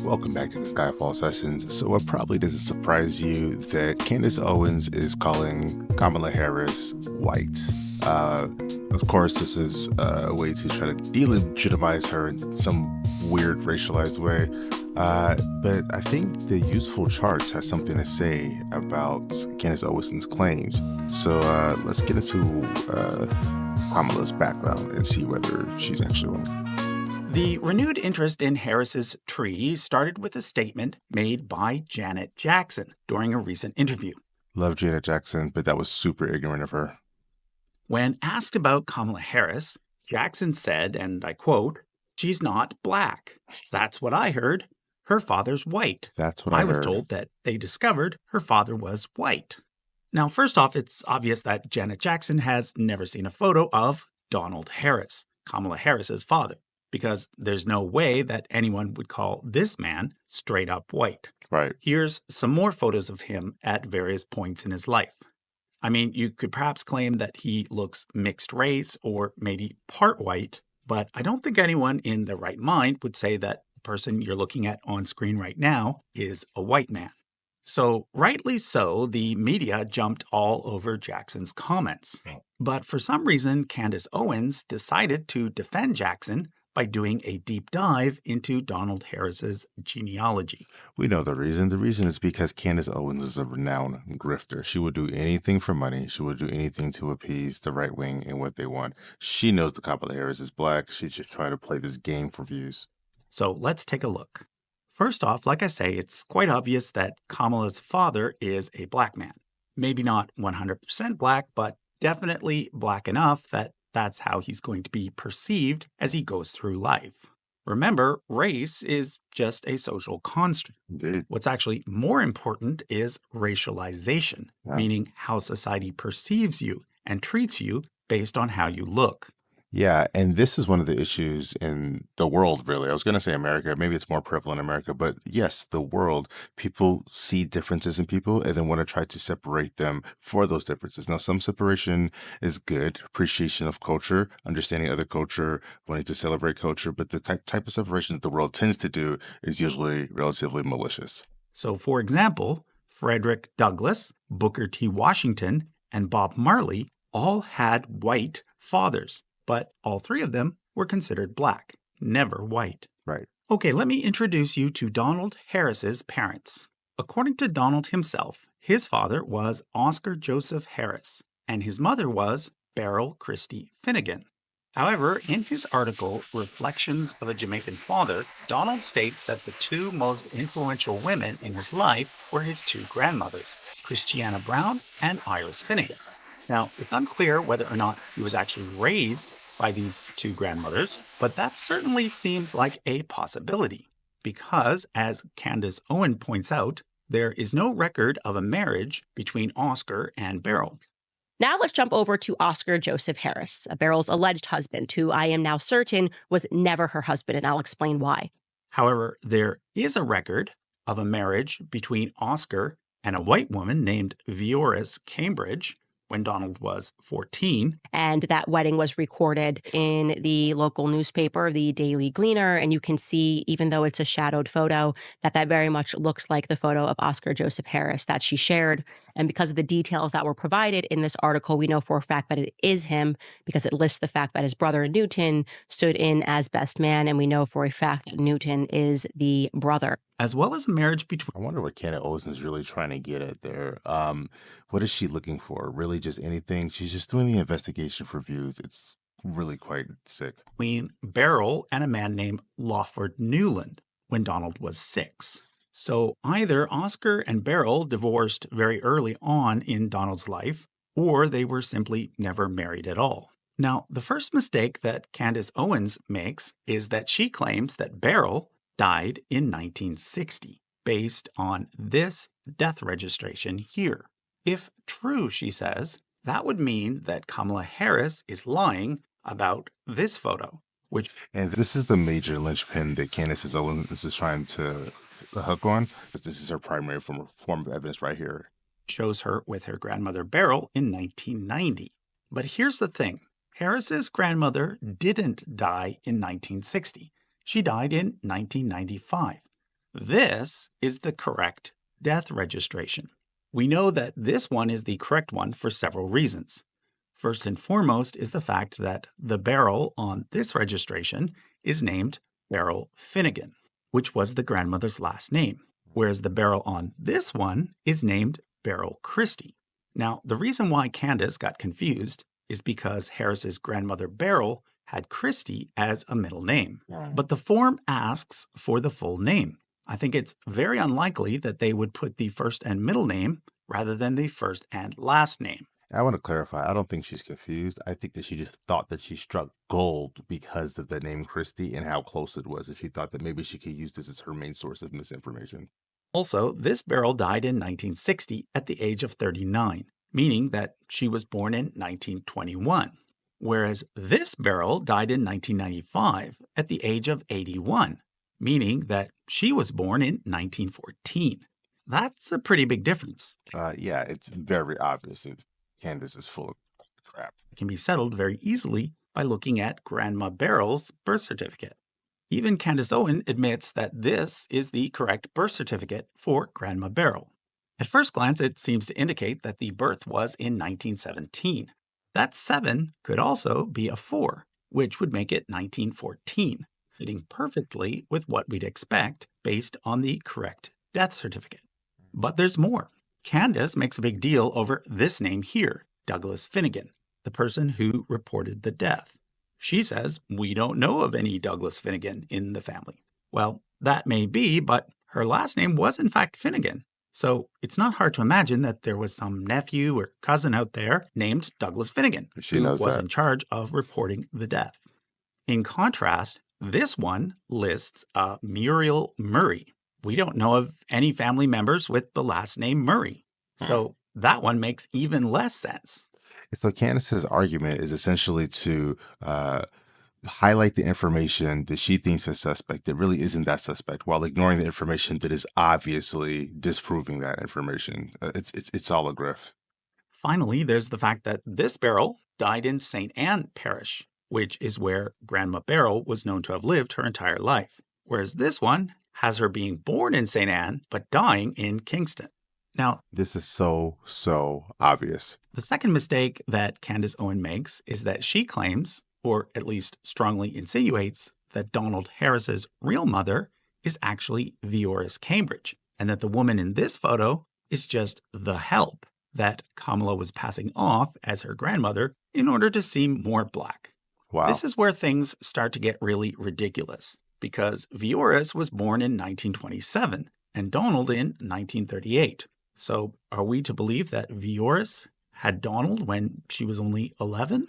Welcome back to the Skyfall Sessions. So it probably doesn't surprise you that Candace Owens is calling Kamala Harris white. Uh, of course, this is a way to try to delegitimize her in some weird racialized way. But I think the useful charts has something to say about Candace Owens' claims. So let's get into Kamala's background and see whether she's actually wrong. The renewed interest in Harris's tree started with a statement made by Janet Jackson during a recent interview. Love Janet Jackson, but that was super ignorant of her. When asked about Kamala Harris, Jackson said, and I quote, "She's not black. That's what I heard. Her father's white. That's what I was heard. told that they discovered her father was white." Now, first off, it's obvious that Janet Jackson has never seen a photo of Donald Harris, Kamala Harris's father, because there's no way that anyone would call this man straight up white. Right. Here's some more photos of him at various points in his life. I mean, you could perhaps claim that he looks mixed race or maybe part white, but I don't think anyone in their right mind would say that the person you're looking at on screen right now is a white man. So, rightly so, the media jumped all over Jackson's comments. But for some reason, Candace Owens decided to defend Jackson by doing a deep dive into Donald Harris's genealogy. We know the reason. The reason is because Candace Owens is a renowned grifter. She would do anything for money. She would do anything to appease the right wing and what they want. She knows the Kamala Harris is black. She's just trying to play this game for views. So let's take a look. First off, like I say, it's quite obvious that Kamala's father is a black man. Maybe not 100% black, but definitely black enough that that's how he's going to be perceived as he goes through life. Remember, race is just a social construct. Indeed. What's actually more important is racialization, meaning how society perceives you and treats you based on how you look. Yeah, and this is one of the issues in the world, really. I was going to say America. Maybe it's more prevalent in America, but yes, the world. People see differences in people and then want to try to separate them for those differences. Now, some separation is good, appreciation of culture, understanding other culture, wanting to celebrate culture, but the type of separation that the world tends to do is usually relatively malicious. So, for example, Frederick Douglass, Booker T. Washington, and Bob Marley all had white fathers. But all three of them were considered black, never white. Right. Okay, let me introduce you to Donald Harris's parents. According to Donald himself, his father was Oscar Joseph Harris, and his mother was Beryl Christie Finnegan. However, in his article, Reflections of a Jamaican Father, Donald states that the two most influential women in his life were his two grandmothers, Christiana Brown and Iris Finnegan. Now, it's unclear whether or not he was actually raised by these two grandmothers, but that certainly seems like a possibility because, as Candace Owen points out, there is no record of a marriage between Oscar and Beryl. Now let's jump over to Oscar Joseph Harris, Beryl's alleged husband, who I am now certain was never her husband, and I'll explain why. However, there is a record of a marriage between Oscar and a white woman named Vioris Cambridge when Donald was 14. And that wedding was recorded in the local newspaper, the Daily Gleaner. And you can see, even though it's a shadowed photo, that very much looks like the photo of Oscar Joseph Harris that she shared. And because of the details that were provided in this article, we know for a fact that it is him because it lists the fact that his brother Newton stood in as best man. And we know for a fact that Newton is the brother. As well as a marriage between... I wonder what Candace Owens is really trying to get at there. What is she looking for? Really just anything? She's just doing the investigation for views. It's really quite sick. Between Beryl and a man named Lawford Newland when Donald was 6. So either Oscar and Beryl divorced very early on in Donald's life, or they were simply never married at all. Now, the first mistake that Candace Owens makes is that she claims that Beryl died in 1960, based on this death registration here. If true, she says, that would mean that Kamala Harris is lying about this photo, which... And this is the major linchpin that Candace Owens is trying to hook on, because this is her primary form of evidence right here. Shows her with her grandmother Beryl in 1990. But here's the thing. Harris's grandmother didn't die in 1960. She died in 1995. This is the correct death registration. We know that this one is the correct one for several reasons. First and foremost is the fact that the Beryl on this registration is named Beryl Finnegan, which was the grandmother's last name, whereas the Beryl on this one is named Beryl Christie. Now, the reason why Candace got confused is because Harris's grandmother Beryl had Christie as a middle name. But the form asks for the full name. I think it's very unlikely that they would put the first and middle name rather than the first and last name. I want to clarify. I don't think she's confused. I think that she just thought that she struck gold because of the name Christie and how close it was. And she thought that maybe she could use this as her main source of misinformation. Also, this Beryl died in 1960 at the age of 39, meaning that she was born in 1921. Whereas this Beryl died in 1995 at the age of 81, meaning that she was born in 1914. That's a pretty big difference. Yeah, it's very obvious that Candace is full of crap. It can be settled very easily by looking at Grandma Beryl's birth certificate. Even Candace Owen admits that this is the correct birth certificate for Grandma Beryl. At first glance, it seems to indicate that the birth was in 1917. That 7 could also be a 4, which would make it 1914, fitting perfectly with what we'd expect based on the correct death certificate. But there's more. Candace makes a big deal over this name here, Douglas Finnegan, the person who reported the death. She says, we don't know of any Douglas Finnegan in the family. Well, that may be, but her last name was in fact Finnegan. So it's not hard to imagine that there was some nephew or cousin out there named Douglas Finnegan who was in charge of reporting the death. In contrast, this one lists Muriel Murray. We don't know of any family members with the last name Murray. So that one makes even less sense. So Candace's argument is essentially to highlight the information that she thinks is suspect that really isn't that suspect, while ignoring the information that is obviously disproving that information. It's all a grift. Finally, there's the fact that this Beryl died in St. Anne Parish, which is where Grandma Beryl was known to have lived her entire life, whereas this one has her being born in St. Anne but dying in Kingston. Now, this is so obvious. The second mistake that Candace Owen makes is that she claims, or at least strongly insinuates, that Donald Harris's real mother is actually Vioris Cambridge, and that the woman in this photo is just the help that Kamala was passing off as her grandmother in order to seem more black. Wow. This is where things start to get really ridiculous, because Vioris was born in 1927 and Donald in 1938. So are we to believe that Vioris had Donald when she was only 11?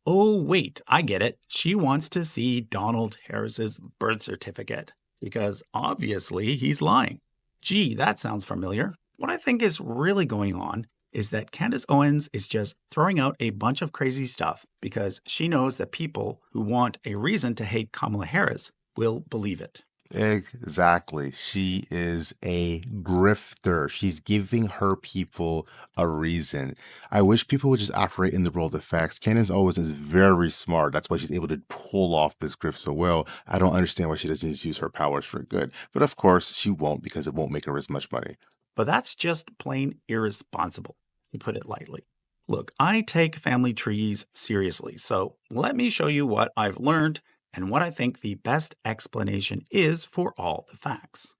Oh, wait, I get it. She wants to see Donald Harris's birth certificate because obviously he's lying. Gee, that sounds familiar. What I think is really going on is that Candace Owens is just throwing out a bunch of crazy stuff because she knows that people who want a reason to hate Kamala Harris will believe it. Exactly. She is a grifter. She's giving her people a reason. I wish people would just operate in the world of facts. Candace Owens is very smart. That's why she's able to pull off this grift so well. I don't understand why she doesn't just use her powers for good. But of course, she won't because it won't make her as much money. But that's just plain irresponsible, to put it lightly. Look, I take family trees seriously, so let me show you what I've learned and what I think the best explanation is for all the facts.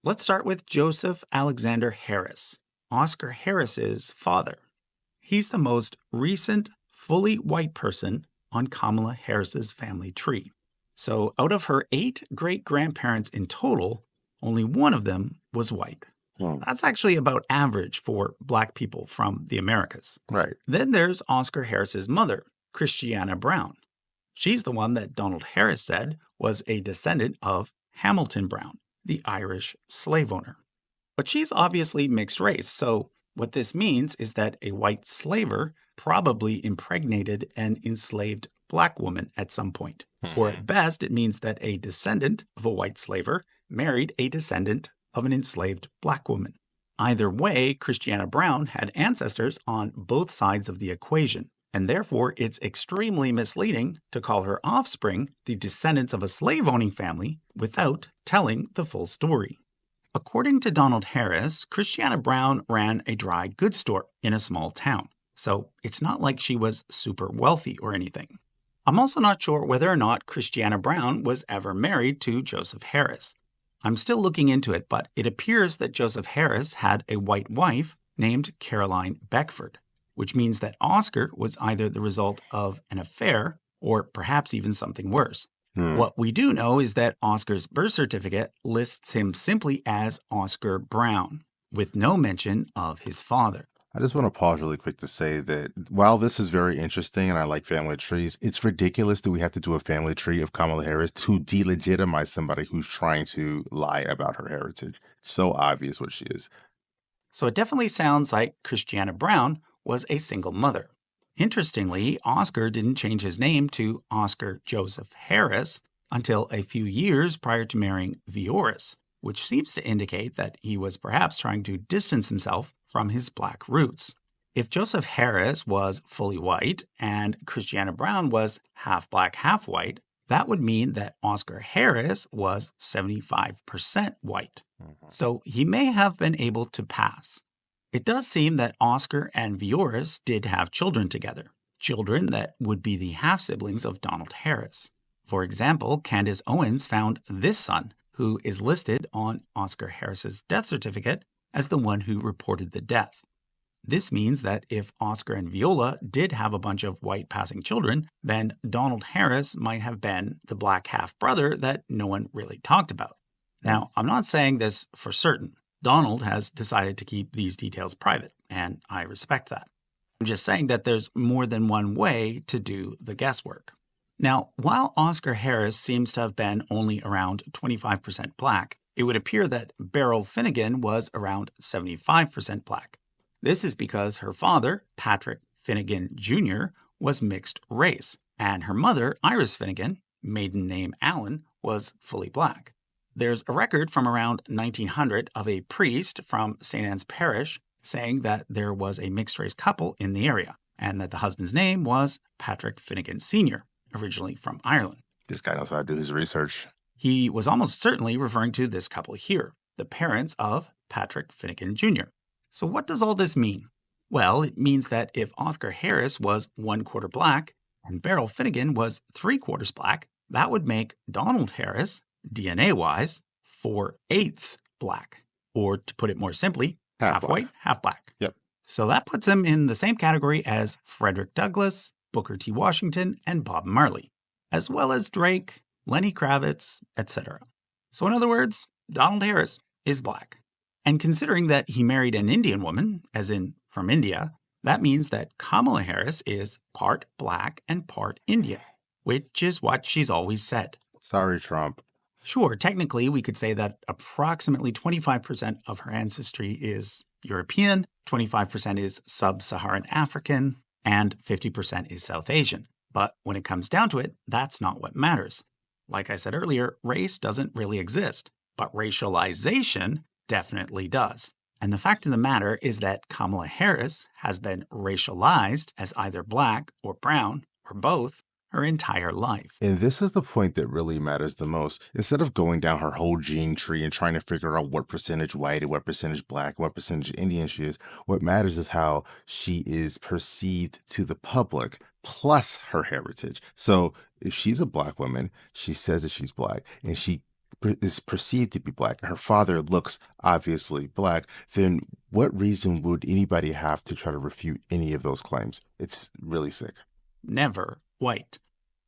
Let's start with Joseph Alexander Harris, Oscar Harris's father. He's the most recent fully white person on Kamala Harris's family tree. So out of her 8 great-grandparents in total, only one of them was white. That's actually about average for black people from the Americas. Right. Then there's Oscar Harris's mother, Christiana Brown. She's the one that Donald Harris said was a descendant of Hamilton Brown, the Irish slave owner. But she's obviously mixed race, so what this means is that a white slaver probably impregnated an enslaved black woman at some point. Or at best, it means that a descendant of a white slaver married a descendant of an enslaved black woman. Either way, Christiana Brown had ancestors on both sides of the equation, and therefore it's extremely misleading to call her offspring the descendants of a slave-owning family without telling the full story. According to Donald Harris, Christiana Brown ran a dry goods store in a small town, so it's not like she was super wealthy or anything. I'm also not sure whether or not Christiana Brown was ever married to Joseph Harris. I'm still looking into it, but it appears that Joseph Harris had a white wife named Caroline Beckford, which means that Oscar was either the result of an affair or perhaps even something worse. What we do know is that Oscar's birth certificate lists him simply as Oscar Brown, with no mention of his father. I just want to pause really quick to say that while this is very interesting and I like family trees, it's ridiculous that we have to do a family tree of Kamala Harris to delegitimize somebody who's trying to lie about her heritage. It's so obvious what she is. So it definitely sounds like Christiana Brown was a single mother. Interestingly, Oscar didn't change his name to Oscar Joseph Harris until a few years prior to marrying Vioris, which seems to indicate that he was perhaps trying to distance himself from his black roots. If Joseph Harris was fully white and Christiana Brown was half black, half white, that would mean that Oscar Harris was 75% white. So he may have been able to pass. It does seem that Oscar and Vioris did have children together, children that would be the half-siblings of Donald Harris. For example, Candace Owens found this son, who is listed on Oscar Harris's death certificate as the one who reported the death. This means that if Oscar and Viola did have a bunch of white passing children, then Donald Harris might have been the black half-brother that no one really talked about. Now, I'm not saying this for certain. Donald has decided to keep these details private, and I respect that. I'm just saying that there's more than one way to do the guesswork. Now, while Oscar Harris seems to have been only around 25% black, it would appear that Beryl Finnegan was around 75% black. This is because her father, Patrick Finnegan Jr., was mixed race, and her mother, Iris Finnegan, maiden name Allen, was fully black. There's a record from around 1900 of a priest from St. Anne's Parish saying that there was a mixed-race couple in the area, and that the husband's name was Patrick Finnegan Sr., originally from Ireland. This guy knows how to do his research. He was almost certainly referring to this couple here, the parents of Patrick Finnegan Jr. So what does all this mean? Well, it means that if Oscar Harris was 1/4 black and Beryl Finnegan was 3/4 black, that would make Donald Harris, DNA-wise, 4/8 black. Or to put it more simply, half white, half black. Yep. So that puts him in the same category as Frederick Douglass, Booker T. Washington, and Bob Marley, as well as Drake, Lenny Kravitz, etc. So in other words, Donald Harris is black. And considering that he married an Indian woman, as in from India, that means that Kamala Harris is part black and part Indian, which is what she's always said. Sorry, Trump. Sure, technically we could say that approximately 25% of her ancestry is European, 25% is sub-Saharan African, and 50% is South Asian. But when it comes down to it, that's not what matters. Like I said earlier, race doesn't really exist, but racialization definitely does. And the fact of the matter is that Kamala Harris has been racialized as either black or brown or both her entire life. And this is the point that really matters the most. Instead of going down her whole gene tree and trying to figure out what percentage white and what percentage black, what percentage Indian she is, what matters is how she is perceived to the public, plus her heritage. So if she's a black woman, she says that she's black, and she is perceived to be black, and her father looks obviously black, then what reason would anybody have to try to refute any of those claims? It's really sick. Never white.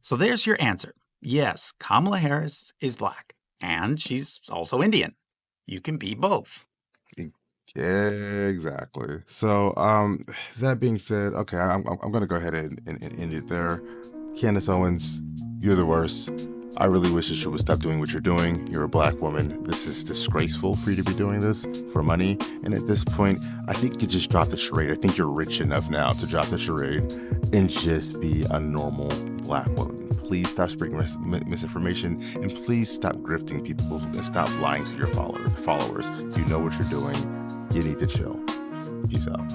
So there's your answer. Yes, Kamala Harris is black, and she's also Indian. You can be both. Exactly. So, that being said, okay, I'm gonna go ahead and end it there. Candace Owens, you're the worst. I really wish that you would stop doing what you're doing. You're a black woman. This is disgraceful for you to be doing this for money. And at this point, I think you could just drop the charade. I think you're rich enough now to drop the charade and just be a normal black woman. Please stop spreading misinformation, and please stop grifting people and stop lying to your followers. You know what you're doing. You need to chill. Peace out.